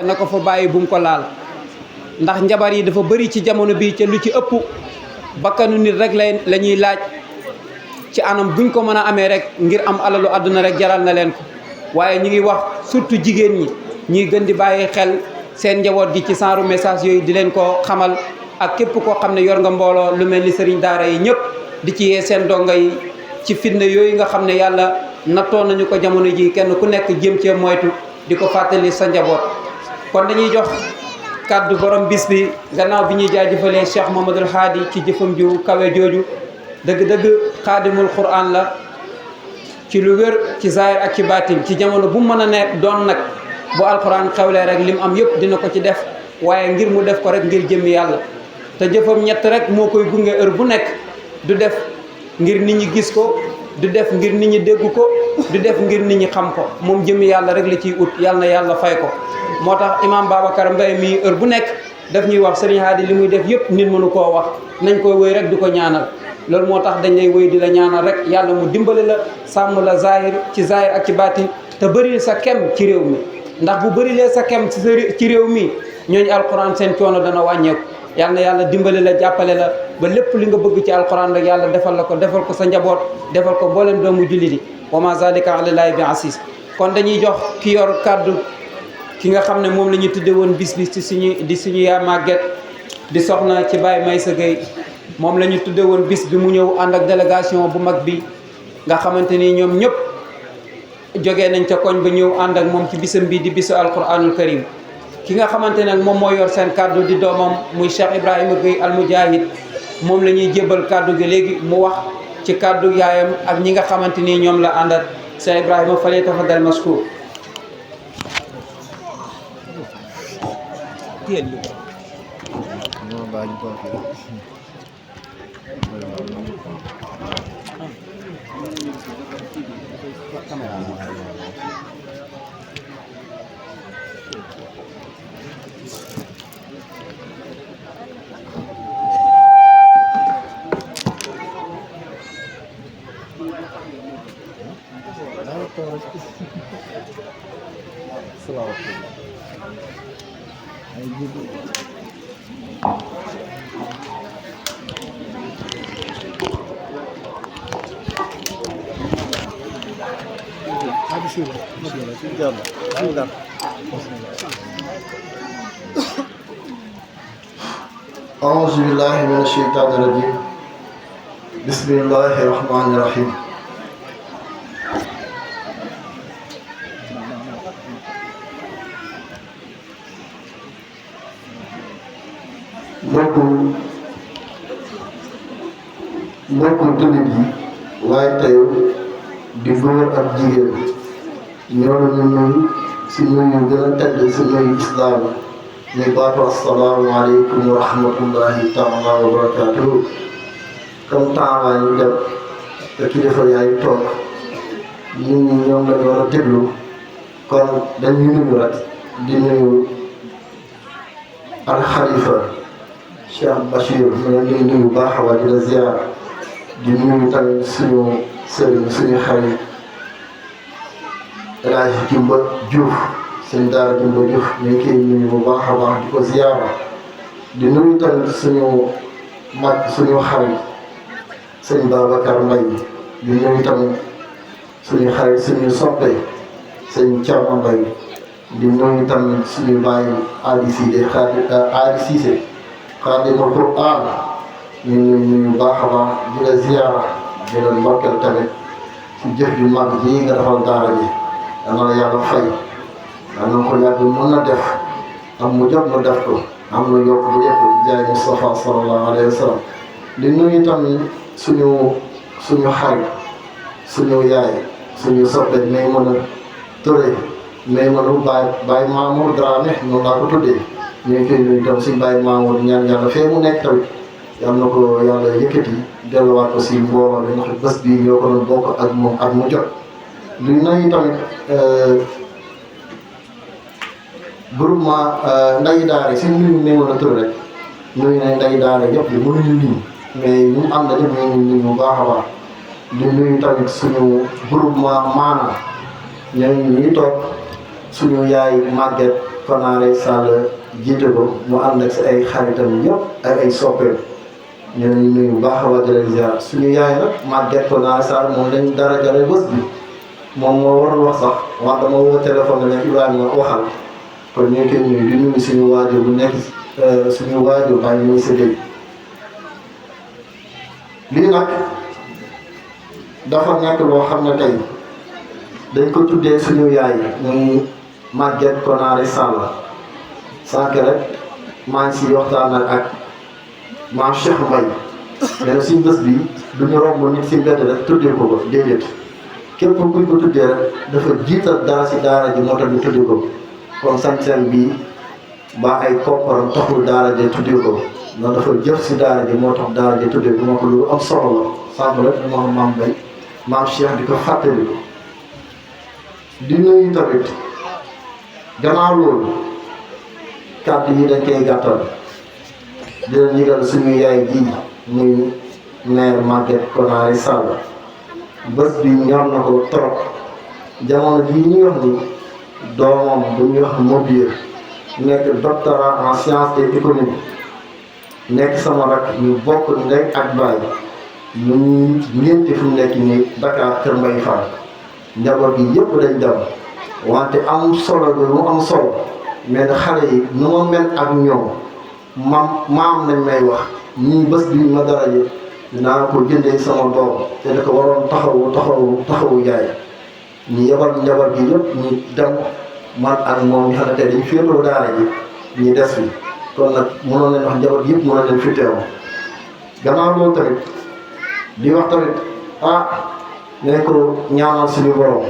na ko fa bàyyi bu mu ko laal ndax njabar yi dafa bëri ci jamono bi ca lu ci ëpp bakkanu nit rek la ñuy laaj ci anam buñ ko mën a amee rek ngir am alalu àdduna rek jaral na leen ko waaye ñu ngi wax surtout jigéen ñi ñuy gën di bàyyi xel seen njaboot gi ci genre message yooyu di leen ko xamal ak képp koo xam ne yor nga mbooloo lu mel ni sëriñ daara yi ñëpp di ci yee seen donga yi ci fitna yooyu nga xam ne yàlla nattoon nañu ko jamono ji kenn ku nekk jëm cee moytu di ko fàttali sa njaboot. kon dañuy jox kàddu borom bis bi gannaaw bi ñuy jaajëfalee Cheikh Mouhamadoul Hadi ci jëfam ju kawe jooju dëgg-dëgg xaadimul Qur'an la ci lu wér ci zahir ak ci baatin ci jamono bu mu mën a nekk doon nag bu alquran xewlee rek lim am yëpp dina ko ci def waaye ngir mu def ko rek ngir jëmmi yàlla te jëfam ñett rek moo koy gunge heure bu nekk du def ngir nit ñi gis ko du def ngir nit ñi dégg ko du def ngir nit ñi xam ko moom jëmmi yàlla rek la ciy ut yàlla na yàlla fay ko moo tax imam Babacar Mbaye mii heure bu nekk daf ñuy wax Serigne Hadi li muy def yëpp nit mënu koo wax nañ koy wéy rek di ko ñaanal loolu moo tax dañ lay wéy di la ñaanal rek yàlla mu dimbali la sàmm la zahir ci zahir ak ci baatin te bëril sa kem ci réew mi ndax bu bërilee sa kem ci réew mi ñooñu alquran seen coono dana wàññeeku yal na yàlla dimbali la jàppale la ba lépp li nga bëgg ci alquran rek yàlla defal la ko defal ko sa njaboot defal ko mboolem doomu jullit yi wa ma zalika alallaahi bi asis kon dañuy jox ki yor kàddu ki nga xam ne moom la ñu tudde woon bis bi ci suñu yaa màgget di soxna ci Baye Maysa Gueye moom la ñu tudde woon bis bi mu ñëw ànd ak délégation bu mag bi nga xamante ni ñoom ñëpp jógee nañ ca koñ ba ñëw ànd ak moom ci bisam bi di bisu alquranul karim ki nga xamante nag moom moo yor seen kàddu di doomam muy Cheikh Ibrahima Gueye al Mujahid moom la ñuy jébbal kàddu gi léegi mu wax ci kàddu yaayam ak ñi nga xamante ni ñoom la àndat Cheikh Ibrahima falee tafaddal mashkur أعوذ بالله من الشيطان الرجيم بسم الله الرحمن الرحيم mbokku jullit yi waaye tey di góor ak jigéen ñoo ñu nuyu si nuyu gën a tedd si nuyu islaam muy baatu assalaamu aleykum wa rahmatullahi taala wa barakatuhu comme temps ñu dem te kilifa yaa ngi toog nit ñi ñoom lañ war a déglu kon dañuy nuyu rek di nuyu alxalifa Cheikh Bachir mu ne ñuy nuyu baax a waa di la ziar di nuyu tamit suñu sëriñ suñu xarit El Hadj Jumba Diouf sëñ daara Jumba Diouf ñu ngi koy nuyu bu baax a baax di ko ziara di nuyu tamit suñu mag suñu xarit sëñ Babacar Mbaye di nuyu tamit suñu xarit suñu soppe sëñ Thierno Mbaye di nuyu tamit suñu baay Ali Cissé Ali Cissé xaadimul Qur'an ñu ngi nuyu bu baax a baax di la ziara di la ndokkeel tamit ci jëf ju mag ji nga defal daara ji dana la yàlla fay dana ko yàgg mën na def am mu jot mu def ko am na yokk bu yëpp jaay Mustafa sallallahu alayhi wa sallam di nuyu tamit suñu xarit suñu yaay suñu soppe may mën a ture may mën a Baye Mamour Dramé noonu laa ko tuddee ñu ngi koy nuyu tam si Baye Mamour ñaan yàlla fee mu nekk tamit yal na ko yàlla yëkkati delluwaat ko si mbooloo bi ndax bés bii ñoo ko doon bokk ak moom ak mu jot luy nuyu tamit groupement ndayi daara si nuyu may mën a tur rek nuyu nañ ndayi daara yëpp li mënuñu lim mais ñu am na ñëpp ñu ngi bu baax a baax di nuyu tamit suñu groupement maana ñooñu ñu ngi toog suñu yaay màgget Konaare Sall jiite ko mu ànd ak si ay xaritam yëpp ak ay soppeem ñu ngi nuyu bu baax a baax di leen ziar suñu yaay nag Maguette Konaare Sall moom lañ dara jale bés bi moom moo waroon wax sax wax dama woo téléphone ne Ibrahima waxal kon ñu ngi koy nuyu di nuyu suñu waajur bu nekk suñu waajur bàyyi muy sa dëj lii nag dafa nekk loo xam ne tey dañ ko tuddee suñu yaay muy Maguette Konaare Sall sànq rek maa ngi si waxtaan ak maam Cheikh Mbaye mais nag suñu bés bi duñu romb nit si mbedd rek tuddee ko ko déedéet képp kuñ ko tuddee rek dafa jiital dara si daara ji moo tax ñu tuddee ko kon sañ-sañ bi ba ay kopparam taxul daara ji tuddee ko ndax dafa jëf si daara ji moo tax daara ji tuddee ko moo ko lu am solo la sànq rek dama ko maam Mbaye maam Cheikh di ko fàttali ko di nuyu tamit gannaaw loolu kàddu yi dañ koy gàttal di leen yëgal suñu yaay ji muy maire Maguette Konaare Sall bés bi ñor na ko trop jamono jii ñuy wax ni doomam bu ñuy wax Mobir nekk doctorat en sciences et économie nekk sama rak ñu bokk ndey ak baay ñu ñeenti fu mu nekk nii Dakar Kër Mbaye Fall njaboot gi yëpp dañ dem wante am solo bi mu am solo mais nag xale yi nu ma mel ak ñoom maam nañ may wax ñii bés bi ma dara ji dinaa ko jëndee sama doom te da ko waroon taxawu yaay ñu yebal njaboot gi yëpp ñu dem man ak moom ñu xam ne tey dañu féetoo daara ji ñu des fi kon nag mënoon leen wax njaboot yëpp mënoon leen fi teew gannaaw loolu tamit di wax tamit ne ko ñaanal suñu borom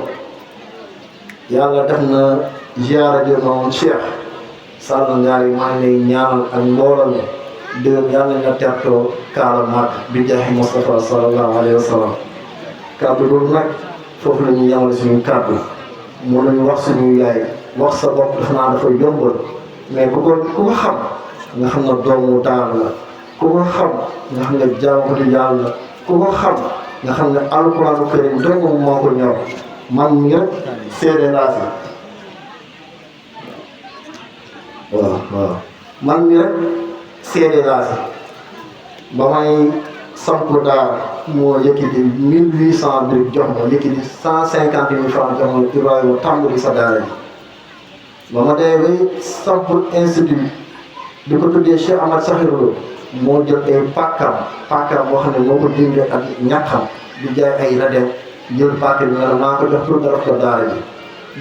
yàlla def na ziyaara ji moom Cheikh Sall Ngaari maa ngi lay ñaanal ak mbooloo mi déwén yàlla nga tertoo kaala maak bi jaahi Mustafa sallallahu alayhi wa sallam kàddu loolu nag foofu la ñuy yamale suñu kàddu mënuñu wax suñu yaay wax sa bopp dafa naa dafa yombal mais ku ko xam nga xam ne doomu daara la ku ko xam nga xam ne jaamukatu yàlla la ku ko xam nga xam ne alquraanu karim dong moo ko ñor man mi rek seede laa si waaw man mi rek seede laa si ba may samp daara moo yëkkati 1800 briques jox ma yëkkati 150 000 francs jox ma Ibrahima tàmbali sa daara ji ba ma dee bay samp institut di ko tuddee Cheikh Ahmad Sakhir Lo moo jël ay pàkkam boo xam ne moo ko dindee ak ñàkkam di jaay ay radem jël pàkk bi nga ne maa ko jox pour nga def ko daara ji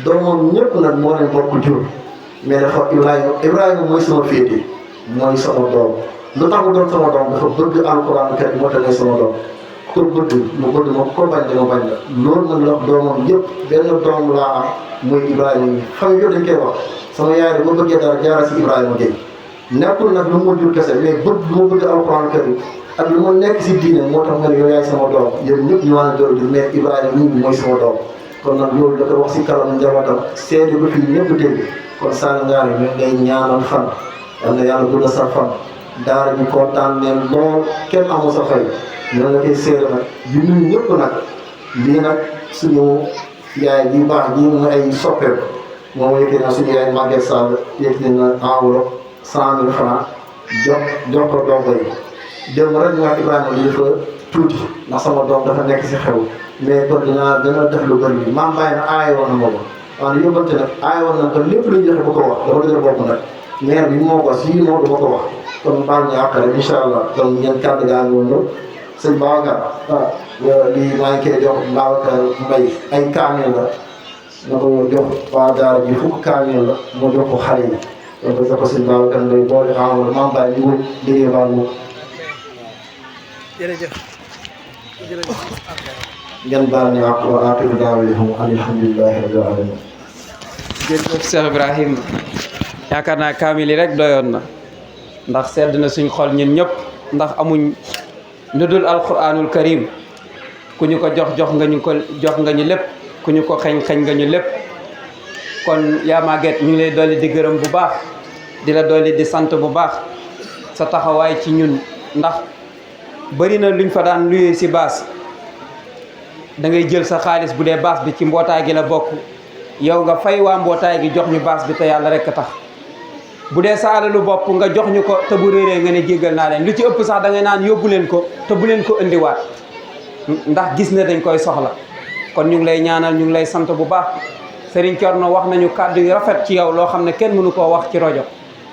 doomam ñëpp nag moo leen bokk jur mais dafa Ibrahima mooy sama féete mooy sama doom lu tax mu doon sama doom dafa bëgg alxuraan kat moo tax ne sama doom ko bëgg mu bëgg ma ko bañ dama bañ la loolu nag la doomam yëpp benn doom laa am muy Ibrahima yi xam nga dañ koy wax sama yaay ma bëggee dara jaara si Ibrahima Gueye nekkul nag lu ma jur kese mais bëgg lu ma bëgg alxuraan kat ak lu ma nekk si diine moo tax nga ne yow yaay sama doom yéen ñëpp ñu waan doon jur mais Ibrahima ñii mooy sama doom kon nag loolu da ko wax si kanam njabootam seede ba fii ñëpp dégg kon Sall Ngaari ñu ngay ñaanal fan yal na yàlla guddal sa fan daara ñu kontaan leen lool kenn amu sa fay ñoo nga koy seede nag di nuyu ñëpp nag lii nag suñu yaay ji baax ji mu ay soppeeku moom yëkkati na suñu yaay Maguette Sall yëkkati na enveloppe 100 000 francs jox ko dongo yi démb rek ñu wax Ibrahima li dafa tuuti ndax sama doom dafa nekk si xew mais kon dinaa gën a def lu bëri bi maam bàyyi na aaye woon na ma ko waaye yóbbante nag aaye woon na ko lépp lu ñu joxe bu ko wax dafa dëgër bopp nag maire bi moo ko sii moo du ma ko wax kon baal ñu àq rek incha allah kon ñeen kàddu gaa ngi woon ñëw sëñ Babacar lii maa ngi koy jox Babacar Mbaye ay kaamil la na ko jox waa daara ji fukk kaamil la moo jox ko xale yi donc sa ko sëñ Babacar Mbaye boole envol maam bàyyi ñu liggéey baal moom jërëjëf ngeen baal ñu àq wa aqiru daawahum alhamdulillahi rabbil alamin jërëjëf Cheikh Ibrahim yaakaar naa kaamil yi rek doyoon na ndax sedd na suñ xol ñun ñëpp ndax amuñ lu dul alquranul karim ku ñu ko jox nga ñu lépp ku ñu ko xañ nga ñu lépp kon yaa Maguette ñu ngi lay dolli di gërëm bu baax di la dolli di sant bu baax sa taxawaay ci ñun ndax bëri na luñ fa daan luyee si baas da ngay jël sa xaalis bu dee baas bi ci mbootaay gi la bokk yow nga fay waa mbootaay gi jox ñu baas bi te yàlla rek a tax bu dee sa alalu bopp nga jox ñu ko te bu réeree nga ne jéggal naa leen lu ci ëpp sax da ngay naan yóbbu leen ko te bu leen ko indiwaat ndax gis ne dañ koy soxla kon ñu ngi lay ñaanal ñu ngi lay sant bu baax Serigne Thierno wax nañu kàddu yu rafet ci yow loo xam ne kenn mënu koo wax ci rajo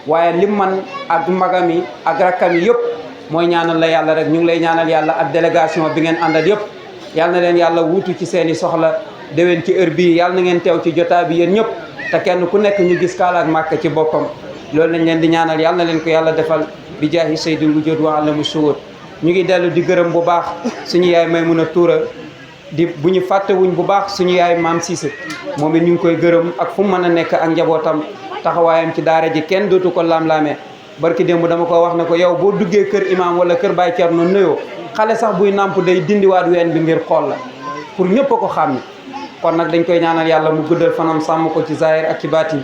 waaye lim man ak magam yi ak rakkam yi yëpp mooy ñaanal la yàlla rek ñu ngi lay ñaanal yàlla ak délégation bi ngeen àndal yëpp yàlla na leen yàlla wuutu ci seen i soxla déwén ci heure bii yàlla na ngeen teew ci jotaay bi yéen ñëpp te kenn ku nekk ñu gis kaala ak màkk ci boppam loolu lañ leen di ñaanal yàlla na leen ko yàlla defal bi jaahi sayyidul wujud wa alamu shuhud ñu ngi dellu di gërëm bu baax suñu yaay Maymuna Tuura di bu ñu fàttewuñ bu baax suñu yaay Maam Cissé moom it ñu ngi koy gërëm ak fu mu mën a nekk ak njabootam taxawaayam ci daara ji kenn dootu ko laam-laamee barki démb dama ko wax ne ko yow boo duggee kër imam wala kër Baye Thierno nuyoo xale sax buy nàmp day dindiwaat ween bi ngir xool la pour ñëpp a ko xam ni kon nag dañ koy ñaanal yàlla mu guddal fanam sàmm ko ci zahir ak ci baatin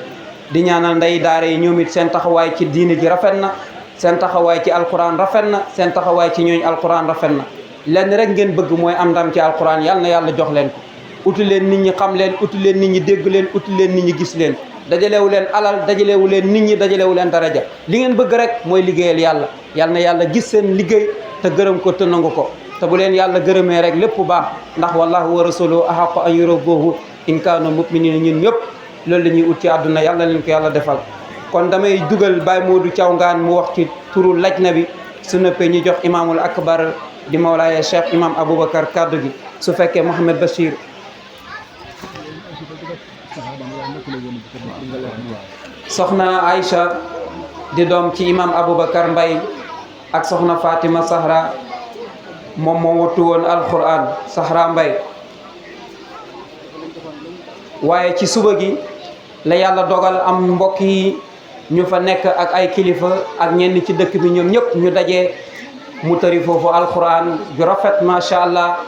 di ñaanal ndey daara yi ñoom it seen taxawaay ci diine ji rafet na seen taxawaay ci alquran rafet na seen taxawaay ci ñooñ alquran rafet na lenn rek ngeen bëgg mooy am ndam ci alquran yàlla na yàlla jox leen ko uti leen nit ñi xam leen uti leen nit ñi dégg leen uti leen nit ñi gis leen dajalewu leen alal dajalewu leen nit ñi dajalewu leen daraja li ngeen bëgg rek mooy liggéeyal yàlla yàlla na yàlla gis seen liggéey te gërëm ko te nangu ko te bu leen yàlla gërëmee rek lépp baax ndax wallahu wa rasuluhu ahaqu an yurduhu in kaanu mu'minina ñun ñëpp loolu la ñuy ut ci àdduna yàlla leen ko yàlla defal kon damay dugal Baye Modou Thiaw Ngaan mu wax ci turu lajna bi su nëppee ñu jox imaamul akbar di mawlaaya cheikh imam Aboubacar kaddu gi su fekkee Mouhamed Bachir soxna Aïcha di doom ci imam Aboubacar Mbay ak soxna Fatima Sahra moom moo wattu woon alquran Sahra Mbay waaye ci suba gi la yàlla dogal am mbokk yi ñu fa nekk ak ay kilifa ak ñenn ci dëkk bi ñoom ñëpp ñu dajee mu tëri foofu alquran ju rafet macha allah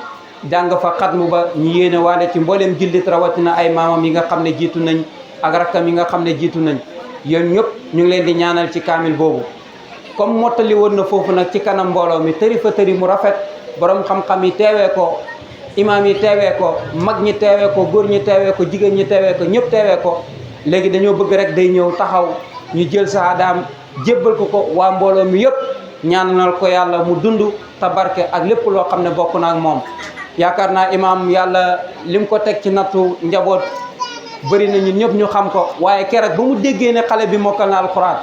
jàng fa xatmu ba ñu yéene waale ci mbooleem jullit rawatina ay maamam yi nga xam ne jiitu nañ ak rakkam yi nga xam ne jiitu nañ yéen ñëpp ñu ngi leen di ñaanal ci kaamil boobu comme mottali woon na foofu nag ci kanam mbooloo mi tëri fa tëri mu rafet borom xam-xam yi teewee ko imaam yi teewee ko mag ñi teewee ko góor ñi teewee ko jigéen ñi teewee ko ñëpp teewee ko léegi dañoo bëgg rek day ñëw taxaw ñu jël saadaam jébbal ko ko waa mbooloo mi yëpp ñaanal ko yàlla mu dund te barke ak lépp loo xam ne bokk na ak moom yaakaar naa imaam yàlla lim ko teg ci nattu njaboot bëri na ñun ñëpp ñu xam ko waaye keroog ba mu déggee ne xale bi mokkal na alxuraan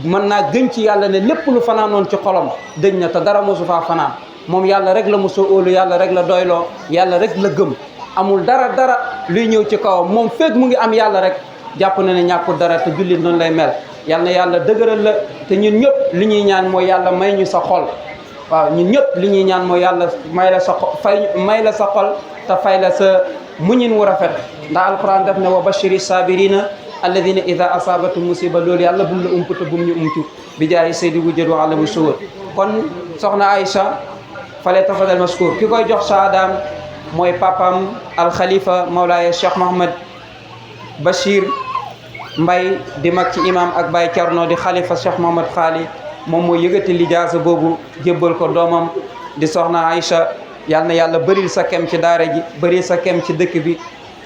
mën naa gën ci yàlla ne lépp lu fanaanoon ci xolam dëñ na te dara mosu faa fanaan moom yàlla rek la mosu óolu yàlla rek la doyloo yàlla rek la gëm amul dara luy ñëw ci kawam moom feeg mu ngi am yàlla rek jàpp na ne ñàkkul dara te jullit noonu lay mel yàlla na yàlla dëgëral la te ñun ñëpp li ñuy ñaan mooy yàlla may ñu sa xol waaw ñun ñëpp li ñuy ñaan mooy yàlla may la sa xol may la sa xol te fay la sa muñin wu rafet ndax alquran def ne wa bashiri sabirina alladina ida asabatu musiba loolu yàlla bum la ump te bum ñu umtu bi jaayi saydi wujjad wa alamu suwur kon soxna Aïcha fale tafadal maskur ki koy jox saadaam mooy papam alxalifa mawlaaya Cheikh Mohammed Bachir Mbay di mag ci imam ak Baye Thierno di xalifa Cheikh Mohammed Xaali moom mooy yëgati lijaasa boobu jébbal ko doomam di soxna Aïcha yal na yàlla bëril sa kem ci daara ji bëril sa kem ci dëkk bi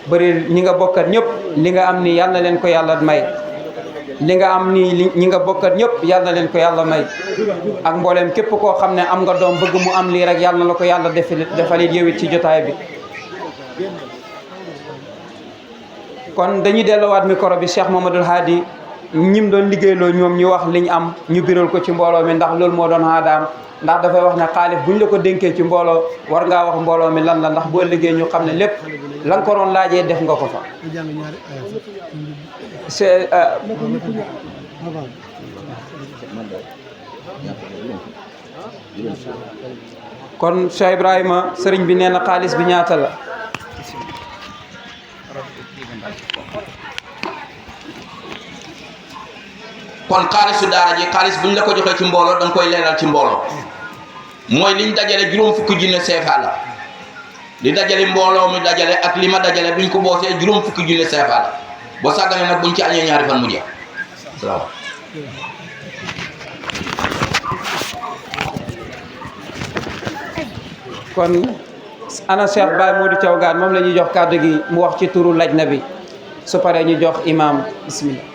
bëril ñi nga bokkat ñëpp li nga am ni yal na leen ko yàlla may li nga am ni ñi nga bokkat ñëpp yal na leen ko yàlla may ak mboolem képp koo xam ne am nga doom bëgg mu am lii rek yal na la ko yàlla defalit yowit ci jotaay bi kon dañuy delluwaat micro bi Cheikh Mamadou Hadi ñim doon liggéeyloo ñoom ñu wax liñ am ñu biral ko ci mbooloo mi ndax loolu moo doon haadaam ndax dafay wax ne xaalis buñ la ko dénkee ci mbooloo war ngaa wax mbooloo mi lan la ndax boo liggéey ñu xam ne lépp la nga ko doon laajee def nga ko fa c'est kon Cheikh Ibrahima sëriñ bi nee na xaalis bi ñaata la kon xaalisu daara ji xaalis bu ñu la ko joxee ci mbooloo da nga koy leeral ci mbooloo mooy liñ dajale juróom fukki junne CFA la li dajale mbooloo mi dajale ak li ma dajale buñ ko boosee juróom fukki junne CFA la boo sàgganee nag buñ ci añee ñaari fan mu jeex salaam. kon ana Cheikh Baye Modou Thiaw Ngaan moom la ñuy jox kàddu gi mu wax ci turu lajna bi su paree ñu jox imam bismillah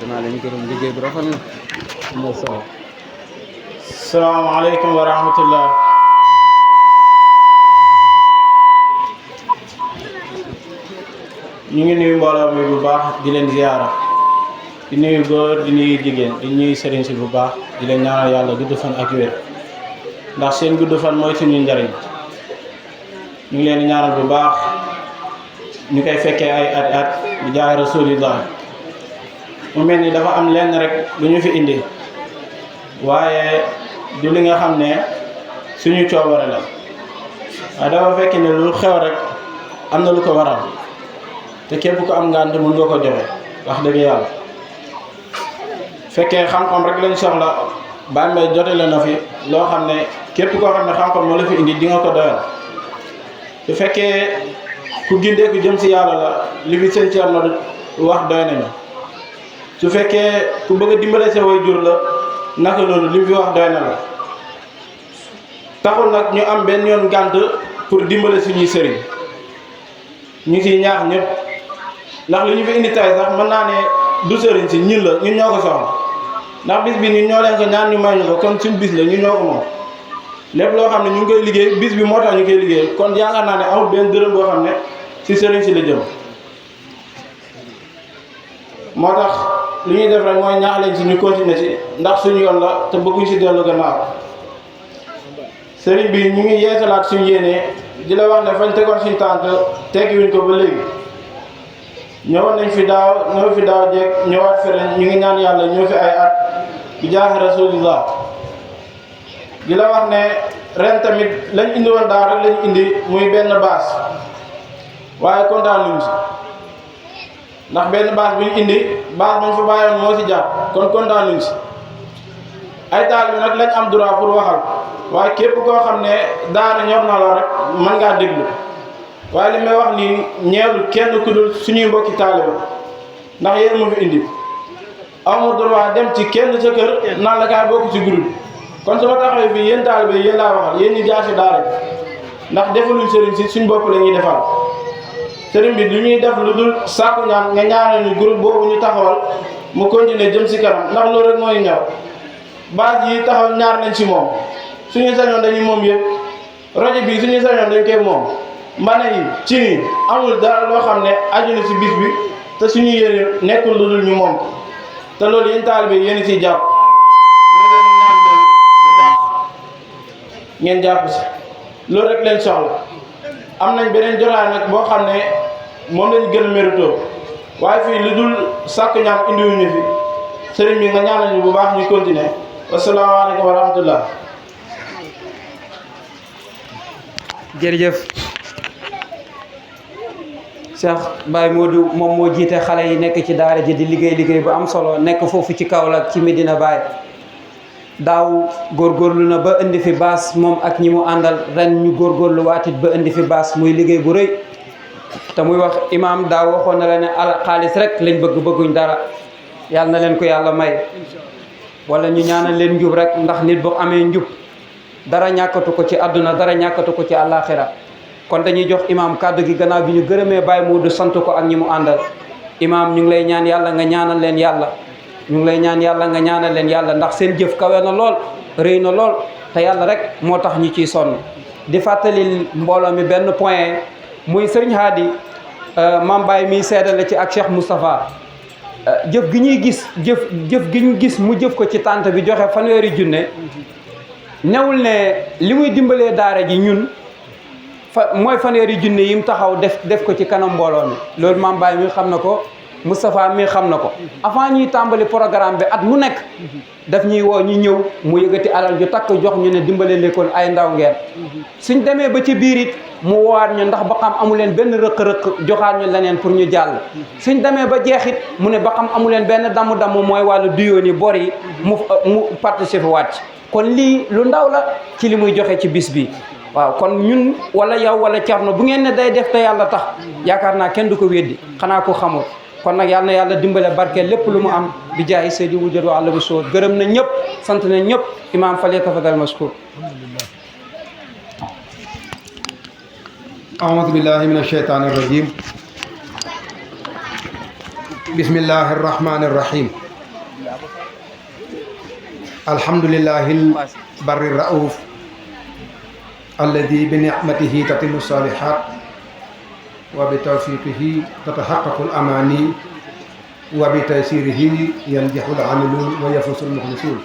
naa leen gërëm liggéey bu rafet na am na solo. salaamaaleykum wa rahmatullah. ñu ngi nuyu mbooloo mi bu baax di leen ziyaara di nuyu góor di nuyu jigéen di nuyu sëriñ si bu baax di leen ñaanal yàlla gudd fan ak wér ndax seen gudd fan mooy suñu njariñ. ñu ngi leen di ñaanal bu baax ñu koy fekkee ay at di jaay rasulillah. mu mel ni dafa am lenn rek lu ñu fi indi waaye du li nga xam ne suñu coobare la waaye dafa fekk ne lu xew rek am na lu ko waral te képp ko am ngànt mën nga ko joxe wax dëgg yàlla. fekkee xam-xam rek lañ soxla Baye Mbaye jotale na fi loo xam ne képp koo xam ne xam-xam moo la fi indi di nga ko doyal. su fekkee ku gindee ku jëm si yàlla la li fi sëñ Thierno wax doy nañu. su fekkee ku bëgg a dimbale sa way jur la naka noonu li mu fi wax doy na la. taxul nag ñu am benn yoon gànt pour dimbale suñuy sëriñ ñu siy ñaax ñëpp ndax li ñu fi indi tay sax mën naa ne du sëriñ si ñun la ñun ñoo ko soxla ndax bis bi ñun ñoo leen ko ñaan ñu may ñu ko kon suñu bis la ñun ñoo ko moom. lépp loo xam ne ñu ngi koy liggéey bis bi moo tax ñu koy liggéey kon yaakaar naa ne amul benn dërëm boo xam ne si sëriñ si la jëm. moo tax li ñuy def rek mooy ñaax leen si ñu continuer si ndax suñu yoon la te bëgguñ si dellu gannaaw. sëriñ bi ñu ngi yeesalaat suñu yéene di la wax ne fañ tegoon suñu tànk teggiwuñ ko ba léegi. ñëwoon nañ fi daaw ñëw fi daaw jeeg ñëwaat fi ren ñu ngi ñaan yàlla ñëw fi ay at bi jaaxi rasulillah. di la wax ne ren tamit lañ indi woon daaw rek lañ indi muy benn baas waaye kontaan luñ si ndax benn baas bu ñu indi baas bu ñu fa bàyyoon moo si jàpp kon kontaan luñ si. ay taal bi nag lañ am droit pour waxal waaye képp koo xam ne daara ñor na la rek mën ngaa déglu waaye li may wax nii ñeelu kenn ku dul suñuy mbokki taaliba ndax yéen ma fi indi amul droit dem ci kenn sa kër naan la kaay bokk ci groupe. kon su ma taxawee fii yéen taalibe yi yéen laa waxal yéen ñi jaar si daara ndax defaluñ sëriñ si suñ bopp la ñuy defal sëriñ bi lu ñuy def lu dul sàkku ñaan nga ñaanal ñu groupe boobu ñu taxawal mu continuer jëm si kanam ndax loolu rek mooy ñëw base yi taxaw ñaar nañ si moom suñu sañoon dañuy moom yëpp rajo bi suñu sañoon dañ koy moom mbana yi ci nii amul dara loo xam ne aju na si bis bi te suñu yéene nekkul lu dul ñu moom te loolu yéen taalibe yi yéen siy jàpp ngeen jàpp si loolu rek lañ soxla. am nañ beneen jotaay nag boo xam ne moom lañ gën a mérito waaye fii lu dul sàkku ñaan indiwuñu fi sëriñ bi nga ñaanal ñu bu baax ñu continuer wasalaamaaleykum wa rahmatullah. jërëjëf Cheikh Baye Modou moom moo jiite xale yi nekk ci daara ji di liggéey bu am solo nekk foofu ci Kaolack ci Medina Baye. daaw góorgóorlu na ba indi fi baas moom ak ñi mu àndal ren ñu góorgóorlu waatit ba indi fi baas muy liggéey bu rëy te muy wax imaam daaw waxoon na la ne xaalis rek lañ bëgguñ dara yàlla na leen ko yàlla may wala ñu ñaanal leen njub rek ndax nit bu amee njub dara ñàkkatu ko ci àdduna dara ñàkkatu ko ci àllaaxira kon dañuy jox imaam kàddu gi gannaaw bi ñu gërëmee Baye Modou sant ko ak ñi mu àndal imaam ñu ngi lay ñaan yàlla nga ñaanal leen yàlla ñu ngi lay ñaan yàlla nga ñaanal leen yàlla ndax seen jëf kawe na lool rëy na lool te yàlla rek moo tax ñu ciy sonn di fàttali mbooloo mi benn point muy sëriñ Hadi Mame Baye mi seedale ci ak Cheikh Moustapha jëf gi ñuy gis jëf gi ñu gis mu jëf ko ci tànt bi joxe fanweeri junne newul ne li muy dimbalee daara ji ñun mooy fanweeri junne yi mu taxaw def ko ci kanam mbooloo mi loolu Mame Baye mi xam na ko Moustapha mi xam na ko avant ñuy tàmbali programme bi at mu nekk daf ñuy woo ñu ñëw mu yëgati alal ju takk jox ñu ne dimbale lekkoon ay ndaw ngeen suñ demee ba ci biir it mu woowaat ñu ndax ba xam amu leen benn rëq-rëq joxaat ñu leneen pour ñu jàll suñ demee ba jeexit mu ne ba xam amu leen benn damm-damm mooy wàllu duyoon yi bor yi mu participer wàcc kon lii lu ndaw la ci li muy joxe ci bis bi waaw kon ñun wala yow wala Thierno bu ngeen ne day def te yàlla tax yaakaar naa kenn du ko weddi xanaa ko xamul kon nag yal na yàlla dimbale barke lépp lu mu am bi jaay Seydi Wujud wa àlla bu soo gërëm na ñëpp sant na ñëpp imaam fale tafadal mashkur أعوذ بالله من الشيطان الرجيم بسم الله الرحمن الرحيم الحمد لله البر الرؤوف الذي بنعمته تتم الصالحات وبتوفيقه تتحقق الأماني وبتيسيره ينجح العاملون ويفوز المخلصون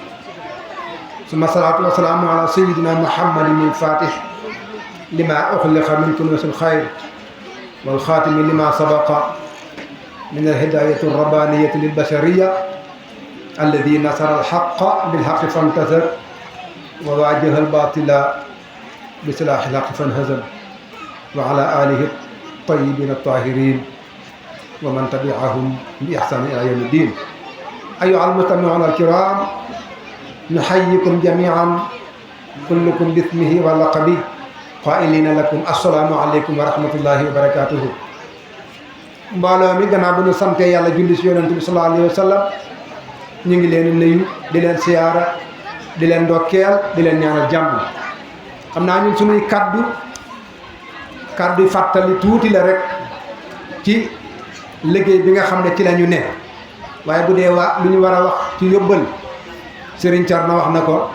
ثم الصلاة والسلام على سيدنا محمد الفاتح لما أخلق من كنوز الخير والخاتم لما سبق من الهداية الربانية للبشرية الذي نصر الحق بالحق فانتصر وواجه الباطل بسلاح الحق فانهزم وعلى آله الطيبين الطاهرين ومن تبعهم بإحسان إلى يوم الدين. أيها المستمعون الكرام نحييكم جميعا كلكم باسمه ولقبه قائلين لكم السلام عليكم ورحمة الله وبركاته. mbooloo mi gannaaw bu ñu sante yàlla julli ci yonent bi sallallahu alayhi wa sallam ñu ngi leen di nuyu di leen siyaara di leen ndokkeel di leen ñaanal jàmm. xam naa ñun suñuy kaddu fàttali tuuti la rek ci liggéey bi nga xam ne ci la ñu ne waaye bu dee lu ñu war a wax ci yóbbal Serigne Thierno wax na ko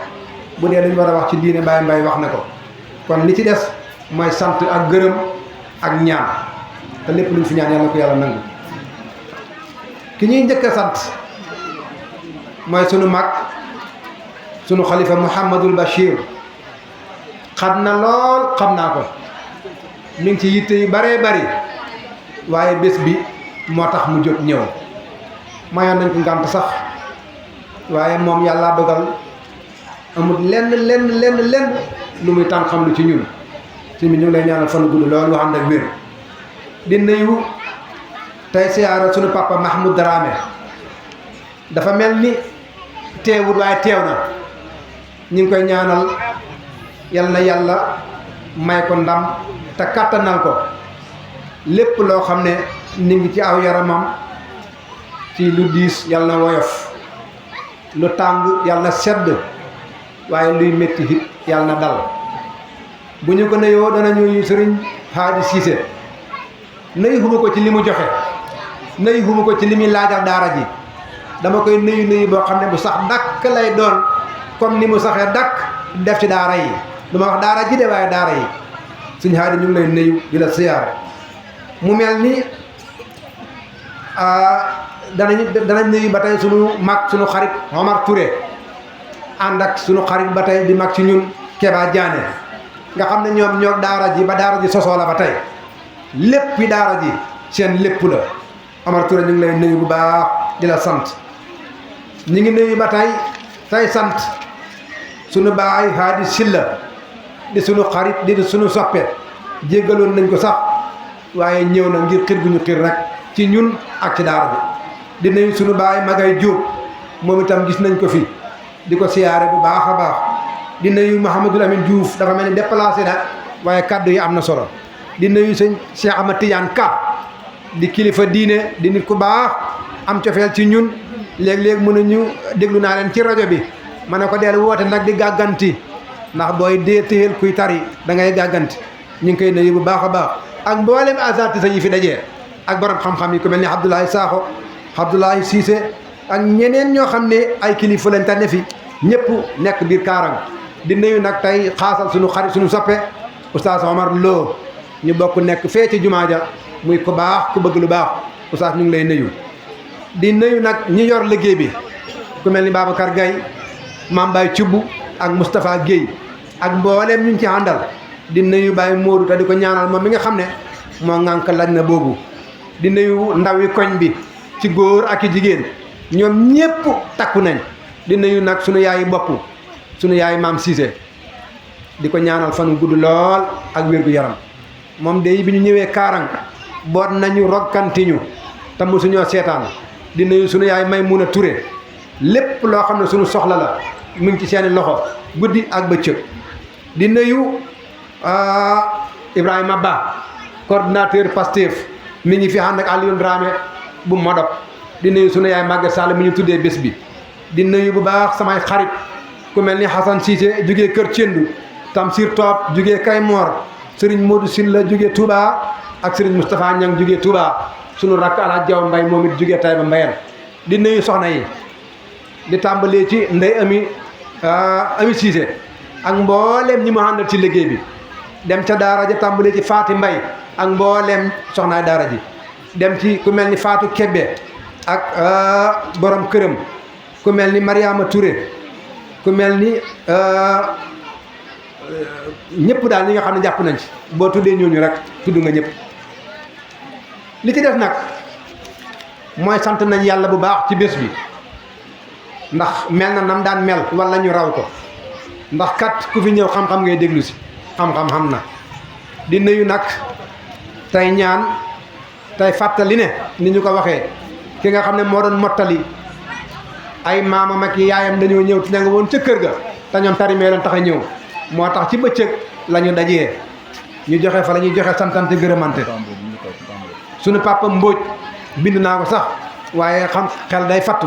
bu dee lu ñu war a wax ci diine Baye Mbaye wax na ko kon li ci des mooy sant ak gërëm ak ñaan te lépp lu ñu fi ñaan yàlla ko yàlla nangu. ki ñuy njëkk a sant mooy sunu mag sunu xalifa Mouhamadul Bachir xam na lool xam naa ko mi ngi ci yitte yu baree bari waaye bés bi moo tax mu jóg ñëw mayoon nañ ko ngànt sax waaye moom yàlla dogal amul lenn lu muy tànn xam lu ci ñun ci mi ñu ngi lay ñaanal fan gudd loolu wax ànd ak wér di nuyu tey siyaara sunu papa Mahmoud Dramé dafa mel ni teewul waaye teew na ñu ngi koy ñaanal yal na yàlla may ko ndam te kàttanal ko lépp loo xam ne ni ngi ci aw yaramam ci lu diis yal na woyof lu tàng yal na sedd waaye luy métti it yal na dal bu ñu ko nuyoo danañu sëriñ Haadi Siise nuyu xuma ko ci li mu joxe nuyu xuma ko ci li muy laajal daara ji dama koy nuyu boo xam ne bu sax dakk lay doon comme ni mu saxee dakk def ci daara yi duma wax daara ji de waaye daara yi suñ Haadi ñu ngi lay nuyu di la siyaar mu mel ni danañ nuyu ba tey sunu mag sunu xarit Omar Touré ànd ak sunu xarit ba tey di mag ci ñun Keba Diané nga xam ne ñoom ñoo daara ji ba daara ji sosoo la ba tey lépp bi daara ji seen lépp la Omar Touré ñu ngi lay nuyu bu baax di la sant ñu ngi nuyu ba tey sant sunu baay Haadi Silla di sunu xarit di sunu soppe jéggaloon nañ ko sax waaye ñëw na ngir xir gu ñu xir rek ci ñun ak ci daara bi di nuyu sunu baay Magay Jóob moom itam gis nañ ko fi di ko siyaare bu baax a baax di nuyu Mouhamadul Amin Diouf dafa mel ni déplacé na waaye kaddu yi am na solo di nuyu sëñ Cheikh Ahmad Tidiane Ka di kilifa diine di nit ku baax am cofeel ci ñun léeg-léeg mën nañu déglu naa leen ci rajo bi ma ne ko deel woote nag di gàgganti ndax booy dee téyel kuy tari da ngay gàgganti ñu ngi koy nuyu bu baax a baax ak mboolem asatisa yi fi dajee ak borom xam-xam yi ku mel ni Abdoulaye Sakho Abdoulaye Cissé ak ñeneen ñoo xam ne ay kilifa lañ tànne fi ñëpp nekk biir Kaarang di nuyu nag tey xaasal suñu xarit suñu soppe Oustaz Omar Lo ñu bokk nekk fee ci jumaa ja muy ku baax ku bëgg lu baax Oustaz ñu ngi lay nuyu di nuyu nag ñi yor liggéey bi ku mel ni Babacar Gaye Mame Baye Thioub ak Moustapha Guèye ak mboolem ñu ci àndal di nuyu Baye Modou te di ko ñaanal moom mi nga xam ne moo ŋànk lañ na boobu di nuyu ndaw yi koñ bi ci góor ak i jigéen ñoom ñépp takku nañ di nuyu nag sunu yaayi bopp sunu yaay Maam Cissé di ko ñaanal fan gudd lool ak wér-gu-yaram moom de bi ñu ñëwee Kaarang boot nañu rogkantiñu te mosuñoo seetaan di nuyu sunu yaay Maymuna Touré lépp loo xam ne sunu soxla la mu ngi ci seeni loxo guddi ak bëccëg di nuyu Ibrahima Ba coordinateur Pastef mi ngi fi ànd ak Alioune Dramé bu Modop di nuyu sunu yaay Maguette Sall mi ñu tuddee bés bi di nuyu bu baax samay xarit ku mel ni Hassan Cissé jógee Kër Thiendou Tamsir Top jógee Kaymoor Serigne Modou Sylla jógee Touba ak Serigne Moustapha Niang jógee Touba sunu rakk Alaaji Jaw Mbay moom it jógee Taïba Mbayeen di nuyu soxna yi di tàmbalee ci Ndey Ami Ami Cissé ak mbooleem ñi mu àndal ci liggéey bi dem ca daara ja tàmbalee ci Faati Mbay ak mbooleem soxnaay daara ji dem ci ku mel ni Faatu Kebbe ak borom këram ku mel ni Mariama Touré ku mel ni ñëpp daal ñi nga xam ne jàpp nañ ci boo tuddee ñooñu rek tudd nga ñëpp li ci def nag mooy sant nañ yàlla bu baax ci bés bi ndax mel na nam daan mel wala ñu raw ko ndax kat ku fi ñëw xam-xam ngay déglu si xam-xam xam na di nuyu nag tey ñaan tey fàttali ne ni ñu ko waxee ki nga xam ne moo doon mottali ay maamam ak yaayam dañoo ñëw te ña nga woon ca kër ga te ñoom tarimee leen tax a ñëw moo tax ci bëccëg la ñu dajee ñu joxe fa la ñuy joxe santante gërëmante suñu papa Mbóoj bind naa ko sax waaye xam xel day fattu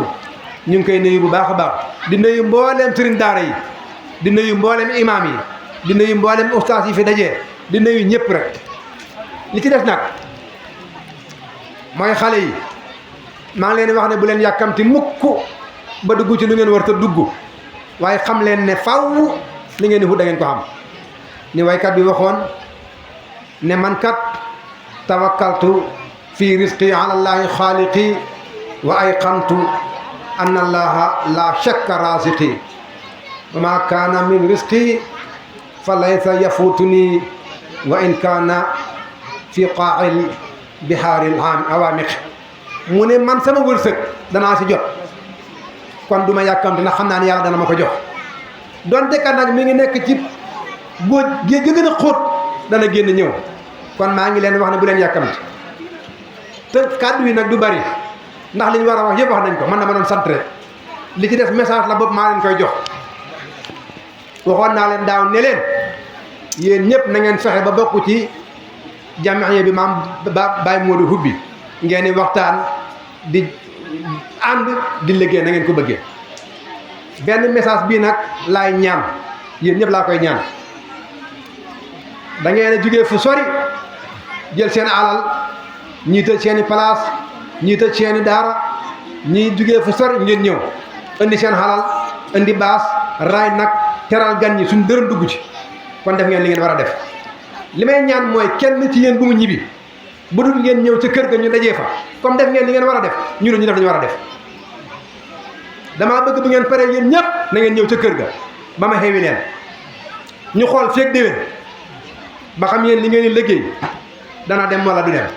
ñu ngi koy nuyu bu baax a baax di nuyu mbooleem sëriñ daara yi di nuyu mbooleem imaam yi di nuyu mbooleem ustaas yi fi dajee di nuyu ñëpp rek li ci des nag mooy xale yi maa ngi leen di wax ne bu leen yàkkamti mukk ba dugg ci lu ngeen war ta dugg waaye xam leen ne faw li ngeen di wut da ngeen ko xam ni waykat bi waxoon ne man kat tawakkaltu fi risqi ala allahi xaaliqi wa ayqantu an allaha la shakka raziqi wa ma kaana min risqi fa laysa yafutuni wa in kaana fi qaa'il bihaaril awaamiq mu ne man sama wërsëg danaa si jot kon du ma yàkkamte ndax xam naa ne yàlla dana ma ko jox donte kat nag mi ngi nekk ci góoj géej ga gën a xóot dana génn ñëw kon maa ngi leen wax ne bu leen yàkkamte te kàddu yi nag du bari ndax li ñu war a wax yëpp wax nañ ko man na ma doon sant rek li ci def message la bopp maa leen koy jox waxoon naa leen daaw ne leen yéen ñëpp na ngeen fexe ba bokk ci jamiya bi maam Baye Modou hubbi ngeen di waxtaan di ànd di liggéey na ngeen ko bëggee benn message bii nag laay ñaan yéen ñëpp laa koy ñaan da ngeen a jógee fu sori jël seen alal ñii tëj seeni place ñii tëj seeni daara ñii jógee fu sori ngeen ñëw indi seen alal indi baas raay nag teral gan ñi suñ dërëm dugg ci kon def ngeen li ngeen war a def li may ñaan mooy kenn ci yéen bu mu ñibbi bu dul ngeen ñëw ca kër ga ñu dajee fa comme def ngeen li ngeen war a def ñu def li ñu war a def damaa bëgg bu ngeen paree yéen ñëpp na ngeen ñëw ca kër ga ba ma xewi leen ñu xool feeg déwén ba xam yéen li ngeen di liggéey dana dem wala du dem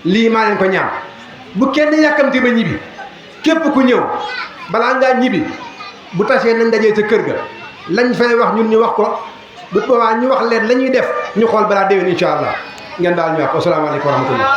lii maa leen ko ñaan bu kenn yàkkamti ba ñibbi képp ku ñëw balaa ngaa ñibbi bu tasee nañ dajee ca kër ga lañ fay wax ñun ñu wax ko bu boobaa ñu wax leen la ñuy def ñu xool balaa déwén incha allah ngeen daal ñu wax asalaamaaleykum wa rahmatullah